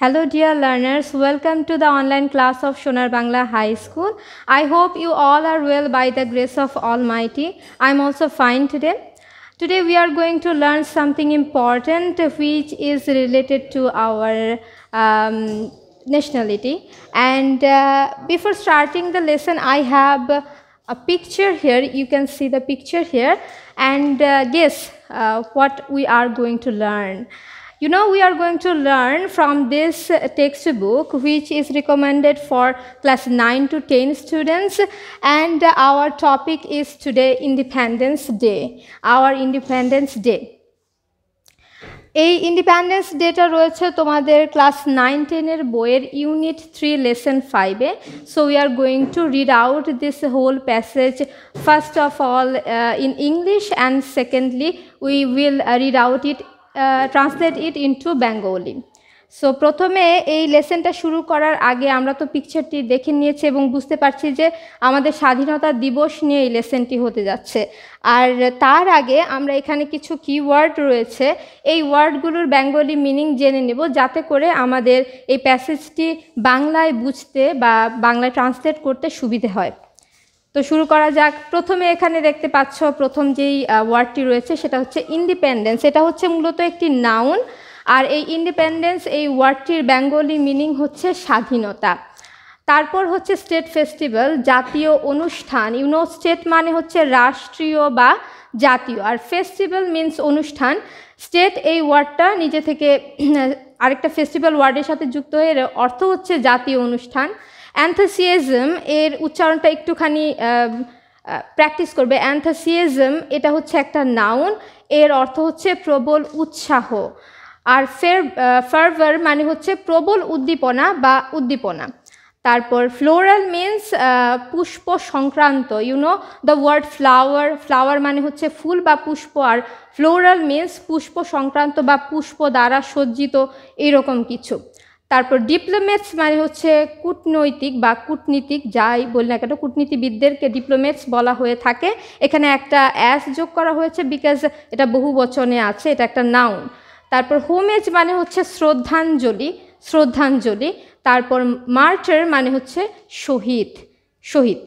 Hello dear learners, welcome to the online class of Sonar Bangla High School. I hope you all are well by the grace of Almighty. I'm also fine today. Today we are going to learn something important which is related to our nationality. And before starting the lesson, I have a picture here. You can see the picture here and guess what we are going to learn. You know, we are going to learn from this textbook which is recommended for class 9 to 10 students, and our topic is today Independence Day, our Independence Day. এই independence ডেটা রয়েছে তোমাদের class 9-10 এর বইয়ের unit 3 lesson 5-এ। So we are going to read out this whole passage first of all in English and secondly we will read out it translate it into Bengali. সো প্রথমে এই লেসনটা শুরু করার আগে আমরা তো পিকচারটি দেখে নিয়েছি এবং বুঝতে পারছি যে আমাদের স্বাধীনতা দিবস নিয়ে এই লেসনটি হতে যাচ্ছে। আর তার আগে আমরা এখানে কিছু কিওয়ার্ড রয়েছে, এই ওয়ার্ডগুলোর বেঙ্গলি মিনিং জেনে নেব যাতে করে আমাদের এই প্যাসেজটি বাংলায় বুঝতে বা বাংলায় ট্রান্সলেট করতে সুবিধে হয়। তো শুরু করা যাক। প্রথমে এখানে দেখতে পাচ্ছ প্রথম যেই ওয়ার্ডটি রয়েছে সেটা হচ্ছে ইন্ডিপেন্ডেন্স। এটা হচ্ছে মূলত একটি নাউন, আর এই ইন্ডিপেন্ডেন্স এই ওয়ার্ডটির বেঙ্গলি মিনিং হচ্ছে স্বাধীনতা। তারপর হচ্ছে স্টেট ফেস্টিভ্যাল, জাতীয় অনুষ্ঠান। ইউনো, স্টেট মানে হচ্ছে রাষ্ট্রীয় বা জাতীয়, আর ফেস্টিভ্যাল মিন্স অনুষ্ঠান। স্টেট এই ওয়ার্ডটা নিজে থেকে আরেকটা ফেস্টিভ্যাল ওয়ার্ডের সাথে যুক্ত হয়ে অর্থ হচ্ছে জাতীয় অনুষ্ঠান। অ্যান্থাসিয়াজম এর উচ্চারণটা একটুখানি প্র্যাকটিস করবে। অ্যান্থাসিয়াজম এটা হচ্ছে একটা নাউন, এর অর্থ হচ্ছে প্রবল উৎসাহ। আর ফার্ভার মানে হচ্ছে প্রবল উদ্দীপনা বা উদ্দীপনা। তারপর ফ্লোরাল মিন্স পুষ্প সংক্রান্ত। You know the word flower, flower মানে হচ্ছে ফুল বা পুষ্প, আর ফ্লোরাল মিন্স পুষ্প সংক্রান্ত বা পুষ্প দ্বারা সজ্জিত এইরকম কিছু। তারপর ডিপ্লোমেটস মানে হচ্ছে কূটনৈতিক বা কূটনীতিক, যাই বলি না কেন কূটনীতিবিদদেরকে ডিপ্লোমেটস বলা হয়ে থাকে। এখানে একটা অ্যাস যোগ করা হয়েছে বিকজ এটা বহু বচনে আছে, এটা একটা নাউন। তারপর হোমেজ মানে হচ্ছে শ্রদ্ধাঞ্জলি, শ্রদ্ধাঞ্জলি। তারপর মার্টার মানে হচ্ছে শহীদ, শহীদ।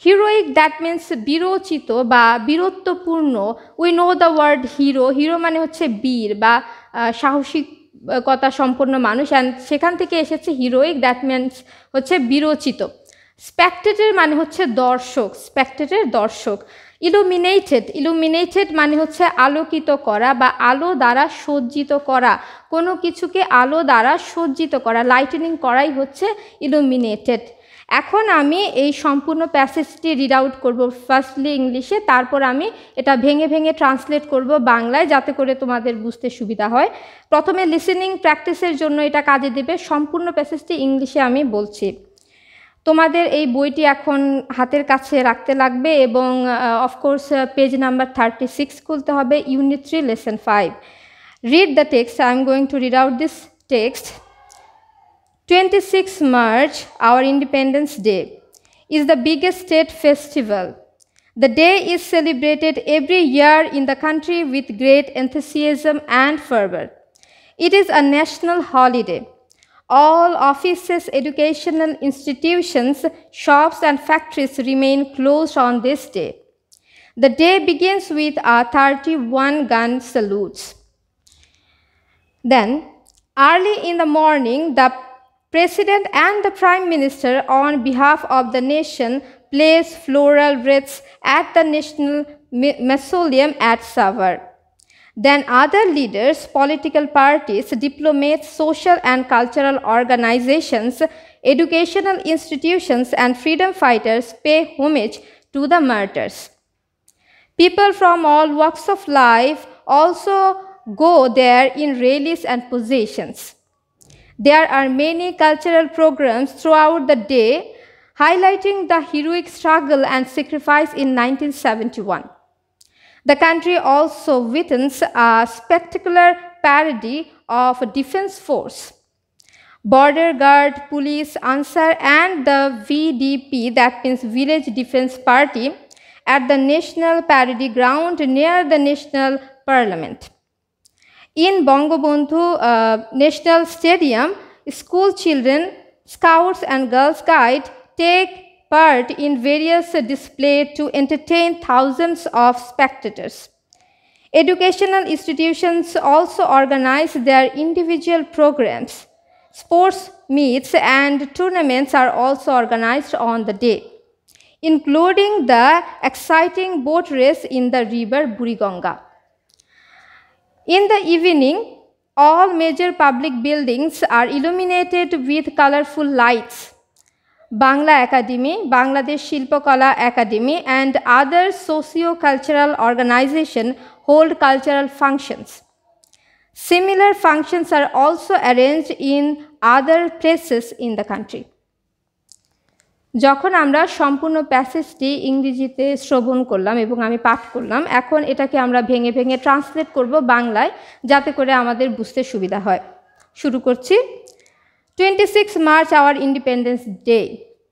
হিরোইক দ্যাট মিন্স বীরোচিত বা বীরত্বপূর্ণ। We know the word hero, hero মানে হচ্ছে বীর বা সাহসিকতা সম্পন্ন মানুষ, অ্যান্ড সেখান থেকে এসেছে হিরোইক দ্যাট মিন্স হচ্ছে বীরোচিত। স্পেক্টেটর মানে হচ্ছে দর্শক, স্পেক্টেটর দর্শক। ইলুমিনেটেড, ইলুমিনেটেড মানে হচ্ছে আলোকিত করা বা আলো দ্বারা সজ্জিত করা, কোনো কিছুকে আলো দ্বারা সজ্জিত করা, লাইটেনিং করাই হচ্ছে ইলুমিনেটেড। এখন আমি এই সম্পূর্ণ প্যাসেজটি রিড আউট করব ফার্স্টলি ইংলিশে, তারপর আমি এটা ভেঙে ভেঙে ট্রান্সলেট করব বাংলায় যাতে করে তোমাদের বুঝতে সুবিধা হয়। প্রথমে লিসেনিং প্র্যাকটিসের জন্য এটা কাজে দেবে। সম্পূর্ণ প্যাসেজটি ইংলিশে আমি বলছি। তোমাদের এই বইটি এখন হাতের কাছে রাখতে লাগবে এবং অফকোর্স পেজ নাম্বার 36 খুলতে হবে, unit 3 lesson 5। Read the text. I am going to read out this text. 26 March, our Independence Day, is the biggest state festival. The day is celebrated every year in the country with great enthusiasm and fervor. It is a national holiday. All offices, educational institutions, shops and factories remain closed on this day. The day begins with a 31-gun salute. Then, early in the morning, the President and the Prime Minister, on behalf of the nation, place floral wreaths at the National Mausoleum at Savar. Then other leaders, political parties, diplomats, social and cultural organizations, educational institutions, and freedom fighters pay homage to the martyrs. People from all walks of life also go there in rallies and processions. There are many cultural programs throughout the day highlighting the heroic struggle and sacrifice in 1971. The country also witnessed a spectacular parade of defense force. Border Guard, Police, Ansar, and the VDP, that means Village Defense Party, at the National Parade Ground near the National Parliament. In Bangabandhu National Stadium, school children, Scouts and Girls Guide take part in various displays to entertain thousands of spectators. Educational institutions also organize their individual programs. Sports meets and tournaments are also organized on the day, including the exciting boat race in the river Buriganga. In the evening, all major public buildings are illuminated with colorful lights. Bangla Academy, Bangladesh Shilpakala Academy, and other socio-cultural organizations hold cultural functions. Similar functions are also arranged in other places in the country. যখন আমরা সম্পূর্ণ প্যাসেজটি ইংরেজিতে শ্রবণ করলাম এবং আমি পাঠ করলাম, এখন এটাকে আমরা ভেঙে ভেঙে ট্রান্সলেট করব বাংলায়, যাতে করে আমাদের বুঝতে সুবিধা হয়। শুরু করছি। 26 মার্চ আওয়ার ইন্ডিপেন্ডেন্স ডে,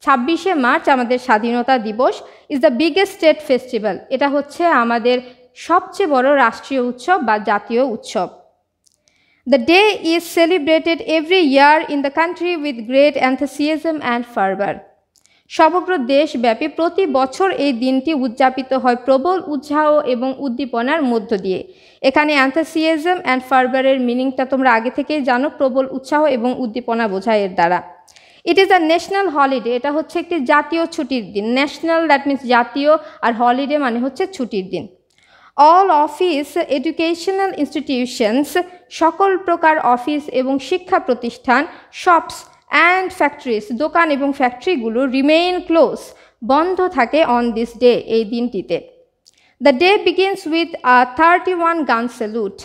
26শে মার্চ আমাদের স্বাধীনতা দিবস, is the biggest state festival. এটা হচ্ছে আমাদের সবচেয়ে বড় রাষ্ট্রীয় উৎসব বা জাতীয় উৎসব। The day is celebrated every year in the country with great enthusiasm and fervor. সমগ্র দেশব্যাপী প্রতি বছর এই দিনটি উদযাপিত হয় প্রবল উৎসাহ এবং উদ্দীপনার মধ্য দিয়ে। এখানে enthusiasm and fervor এর মিনিংটা তোমরা আগে থেকেই জানো, প্রবল উৎসাহ এবং উদ্দীপনা বোঝায় এর দ্বারা। It is a national holiday, এটা হচ্ছে একটি জাতীয় ছুটির দিন। ন্যাশনাল দ্যাট মিনস জাতীয়, আর হলিডে মানে হচ্ছে ছুটির দিন। অল অফিস এডুকেশনাল ইনস্টিটিউশনস, সকল প্রকার অফিস এবং শিক্ষা প্রতিষ্ঠান, শপস অ্যান্ড ফ্যাক্টরিজ, দোকান এবং ফ্যাক্টরিগুলো রিমেইন ক্লোজ, বন্ধ থাকে অন দিস ডে, এই দিনটিতে। দ্য ডে বিগিনস উইথ 31 গান স্যালুট,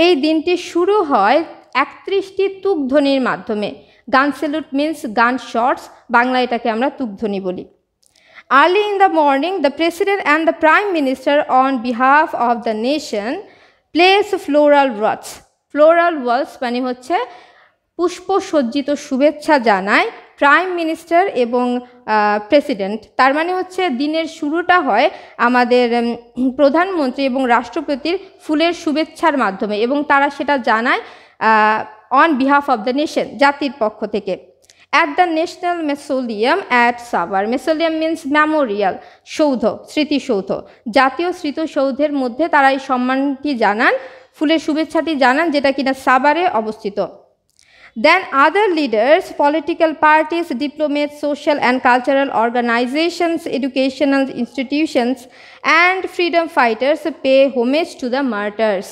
এই দিনটি শুরু হয় 31টি তুকধ্বনির মাধ্যমে। গান স্যালুট মিন্স গান শটস, বাংলা এটাকে আমরা তুকধ্বনি বলি। Early in the morning, the President and the Prime Minister on behalf of the nation place floral wreaths. Floral wreaths মানে হচ্ছে পুষ্প সজ্জিত শুভেচ্ছা জানায় প্রাইম মিনিস্টার এবং প্রেসিডেন্ট। তার মানে হচ্ছে দিনের শুরুটা হয় আমাদের প্রধানমন্ত্রী এবং রাষ্ট্রপতির ফুলের শুভেচ্ছার মাধ্যমে, এবং তারা সেটা জানায় on behalf of the nation, জাতির পক্ষ থেকে। At the National Mausoleum at Savar, Mausoleum means memorial, সৌধ, স্মৃতিসৌধ, জাতীয় স্মৃতিসৌধের মধ্যে তারা এই সম্মানটি জানান, ফুলের শুভেচ্ছাটি জানান, যেটা কিনা সাভারে অবস্থিত। Then other leaders, political parties, diplomats, social and cultural organizations, educational institutions and freedom fighters pay homage to the martyrs.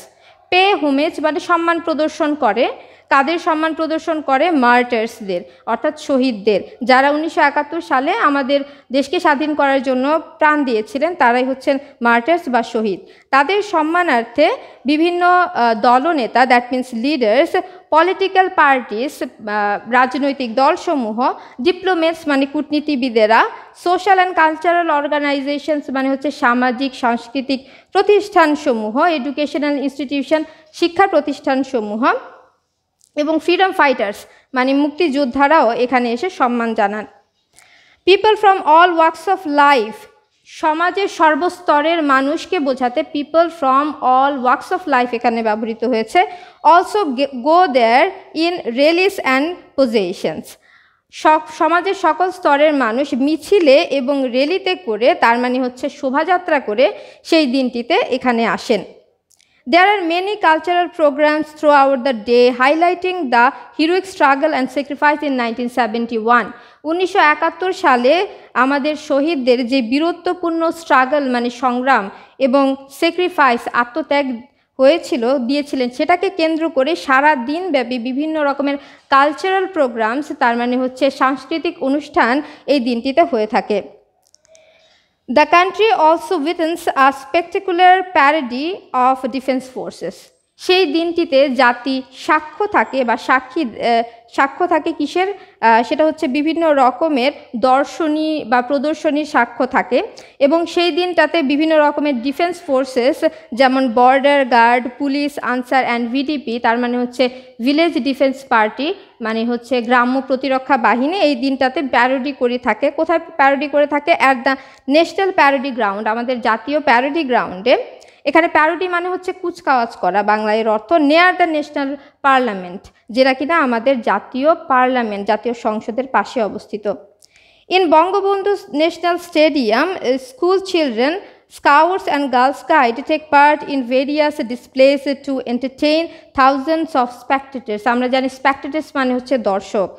Pay homage মানে সম্মান প্রদর্শন করে। কাদের সম্মান প্রদর্শন করে? মার্টার্সদের, অর্থাৎ শহীদদের, যারা 1971 সালে আমাদের দেশকে স্বাধীন করার জন্য প্রাণ দিয়েছিলেন, তারাই হচ্ছেন মার্টার্স বা শহীদ। তাদের সম্মানার্থে বিভিন্ন দলনেতা, that means leaders, political parties রাজনৈতিক দলসমূহ, ডিপ্লোমেটস মানে কূটনীতিবিদেরা, সোশ্যাল অ্যান্ড কালচারাল অর্গানাইজেশনস মানে হচ্ছে সামাজিক সাংস্কৃতিক প্রতিষ্ঠানসমূহ, এডুকেশনাল ইনস্টিটিউশন শিক্ষা প্রতিষ্ঠানসমূহ, এবং ফ্রিডম ফাইটার্স মানে মুক্তিযোদ্ধারাও এখানে এসে সম্মান জানান। People from all works of life, সমাজের সর্বস্তরের মানুষকে বোঝাতে people from all works of life এখানে ব্যবহৃত হয়েছে। Also go there in rallies and processions, সমাজের সকল স্তরের মানুষ মিছিলে এবং র্যালিতে করে, তার মানে হচ্ছে শোভাযাত্রা করে সেই দিনটিতে এখানে আসেন। There are many cultural programs throughout the day highlighting the heroic struggle and sacrifice in 1971. 1971 সালে আমাদের শহীদদের যে বীরত্বপূর্ণ স্ট্রাগল মানে সংগ্রাম এবং স্যাক্রিফাইস আত্মত্যাগ দিয়েছিলেন, সেটাকে কেন্দ্র করে সারা দিন ব্যাপী বিভিন্ন রকমের কালচারাল প্রোগ্রামস, তার মানে হচ্ছে সাংস্কৃতিক অনুষ্ঠান এই দিনটিতে হয়ে থাকে। The country also witnessed a spectacular parade of defense forces. সেই দিনটিতে জাতি সাক্ষ্য থাকে বা সাক্ষ্য থাকে কিসের? সেটা হচ্ছে বিভিন্ন রকমের দর্শনী বা প্রদর্শনীর সাক্ষ্য থাকে, এবং সেই দিনটাতে বিভিন্ন রকমের ডিফেন্স ফোর্সেস যেমন border guard, police, Ansar and VDP, তার মানে হচ্ছে ভিলেজ ডিফেন্স পার্টি মানে হচ্ছে গ্রাম্য প্রতিরক্ষা বাহিনী, এই দিনটাতে প্যারোডি করে থাকে। কোথায় প্যারোডি করে থাকে? At the national parody ground, আমাদের জাতীয় প্যারোডি গ্রাউন্ডে। এখানে প্যারোডি মানে হচ্ছে কুচকাওয়াজ করা, বাংলায় এর অর্থ নেয়ার দ্য ন্যাশনাল পার্লামেন্ট, যেটা কিনা আমাদের জাতীয় পার্লামেন্ট, জাতীয় সংসদের পাশে অবস্থিত। In Bangabandhu National Stadium, school children, Scouts and Girl Scouts take part in various displays to entertain thousands of spectators. আমরা জানি spectators মানে হচ্ছে দর্শক।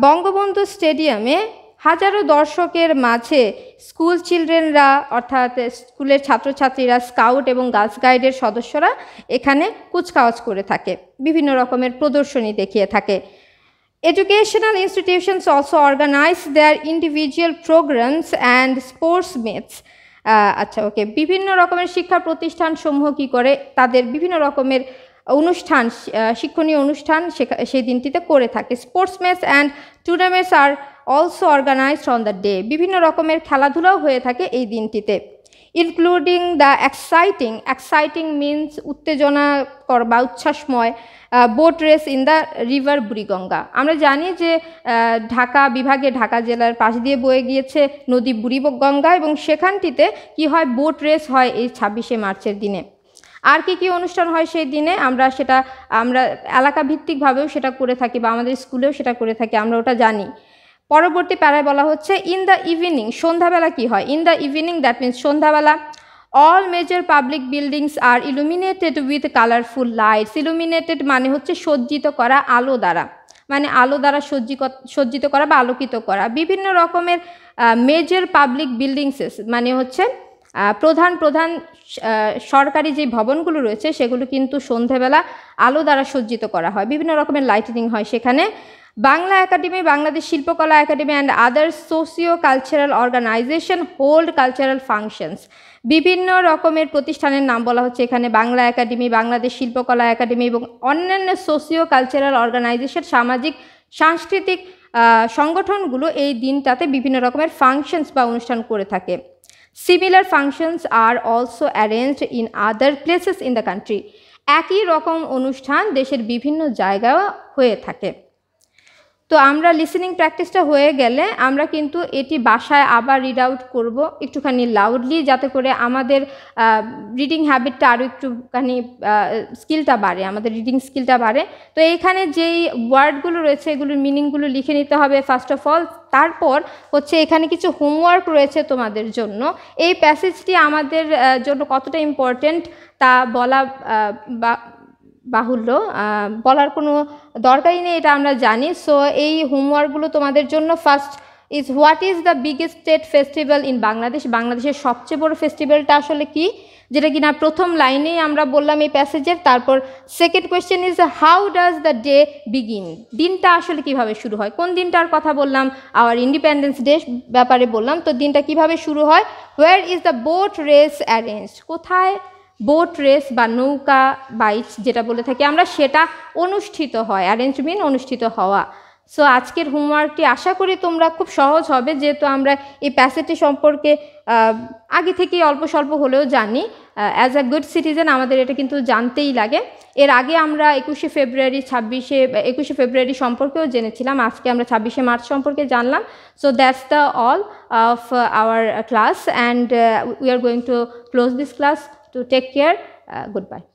বঙ্গবন্ধু স্টেডিয়ামে হাজারো দর্শকের মাঝে স্কুল চিলড্রেনরা অর্থাৎ স্কুলের ছাত্রছাত্রীরা, স্কাউট এবং গার্লস গাইডের সদস্যরা এখানে কুচকাওয়াজ করে থাকে, বিভিন্ন রকমের প্রদর্শনী দেখিয়ে থাকে। Educational institutions also organize their individual programs and sports meets. আচ্ছা, ওকে, বিভিন্ন রকমের শিক্ষা প্রতিষ্ঠানসমূহ কী করে, তাদের বিভিন্ন রকমের অনুষ্ঠান, শিক্ষণীয় অনুষ্ঠান সেই দিনটিতে করে থাকে। Sports match and tournaments are also organised on the day, বিভিন্ন রকমের খেলাধুলাও হয়ে থাকে এই দিনটিতে। ইনক্লুডিং দ্য এক্সাইটিং মিনস উত্তেজনাকর বা উচ্ছ্বাসময় boat race in the river Buriganga. আমরা জানি যে ঢাকা বিভাগে, ঢাকা জেলার পাশ দিয়ে বয়ে গিয়েছে নদী বুড়িগঙ্গা, এবং সেখানটিতে কি হয়, বোট রেস হয় এই 26শে মার্চের দিনে। আর কি অনুষ্ঠান হয় সেই দিনে আমরা এলাকা ভিত্তিকভাবেও সেটা করে থাকি, বা আমাদের স্কুলেও সেটা করে থাকি, আমরা ওটা জানি। পরবর্তী প্যারায় বলা হচ্ছে ইন দ্য ইভিনিং, সন্ধ্যাবেলা কি হয়, in the evening that means সন্ধ্যাবেলা, all major public buildings are illuminated with colourful lights. Illuminated মানে হচ্ছে সজ্জিত করা, আলো দ্বারা, মানে আলো দ্বারা সজ্জিত করা বা আলোকিত করা। বিভিন্ন রকমের মেজর পাবলিক বিল্ডিংসেস মানে হচ্ছে প্রধান সরকারি যে ভবনগুলো রয়েছে সেগুলো কিন্তু সন্ধেবেলা আলো দ্বারা সজ্জিত করা হয়, বিভিন্ন রকমের লাইটিনিং হয় সেখানে। Bangla academy, Bangladesh Shilpakala academy and other socio cultural organisation hold cultural functions. বিভিন্ন রকমের প্রতিষ্ঠানের নাম বলা হচ্ছে এখানে, বাংলা একাডেমি, বাংলাদেশ শিল্পকলা একাডেমি এবং অন্যান্য সোশিও কালচারাল অর্গানাইজেশন, সামাজিক সাংস্কৃতিক সংগঠনগুলো এই দিনটাতে বিভিন্ন রকমের ফাংশনস বা অনুষ্ঠান করে থাকে। Similar functions are also arranged in other places in the country. একই রকম অনুষ্ঠান দেশের বিভিন্ন জায়গায় হয়ে থাকে। তো আমরা লিসেনিং প্র্যাকটিসটা হয়ে গেলে আমরা কিন্তু এটি বাসায় আবার রিড আউট করব একটুখানি লাউডলি, যাতে করে আমাদের রিডিং হ্যাবিটটা আরও একটুখানি স্কিলটা বাড়ে, আমাদের রিডিং স্কিলটা বাড়ে। তো এইখানে যেই ওয়ার্ডগুলো রয়েছে এগুলোর মিনিংগুলো লিখে নিতে হবে ফার্স্ট অফ অল। তারপর হচ্ছে এখানে কিছু হোমওয়ার্ক রয়েছে তোমাদের জন্য। এই প্যাসেজটি আমাদের জন্য কতটা ইম্পর্টেন্ট তা বলা বাহুল্য, বলার কোনো দরকারই নেই, এটা আমরা জানি। সো এই হোমওয়ার্কগুলো তোমাদের জন্য। First is what is the biggest state festival in Bangladesh. বাংলাদেশের সবচেয়ে বড় ফেস্টিভ্যালটা আসলে কি, যেটা কিনা প্রথম লাইনেই আমরা বললাম এই প্যাসেজের। তারপর second question is how does the day begin, দিনটা আসলে কিভাবে শুরু হয়, কোন দিনটার কথা বললাম, আওয়ার ইন্ডিপেন্ডেন্স ডে ব্যাপারে বললাম, তো দিনটা কিভাবে শুরু হয়। Where is the boat race arranged, কোথায় বোট রেস বা নৌকা বাইচ যেটা বলে থাকি আমরা সেটা অনুষ্ঠিত হয়, অ্যারেঞ্জ মিন অনুষ্ঠিত হওয়া। সো আজকের হোমওয়ার্কটি আশা করি তোমরা খুব সহজ হবে, যেহেতু আমরা এই প্যাসেজটি সম্পর্কে আগে থেকেই অল্প স্বল্প হলেও জানি। অ্যাজ আ গুড সিটিজেন আমাদের এটা কিন্তু জানতেই লাগে। এর আগে আমরা 21শে ফেব্রুয়ারি সম্পর্কেও জেনেছিলাম, আজকে আমরা 26শে মার্চ সম্পর্কে জানলাম। So that's the all of our class, and we are going two close this class. To take care. Goodbye.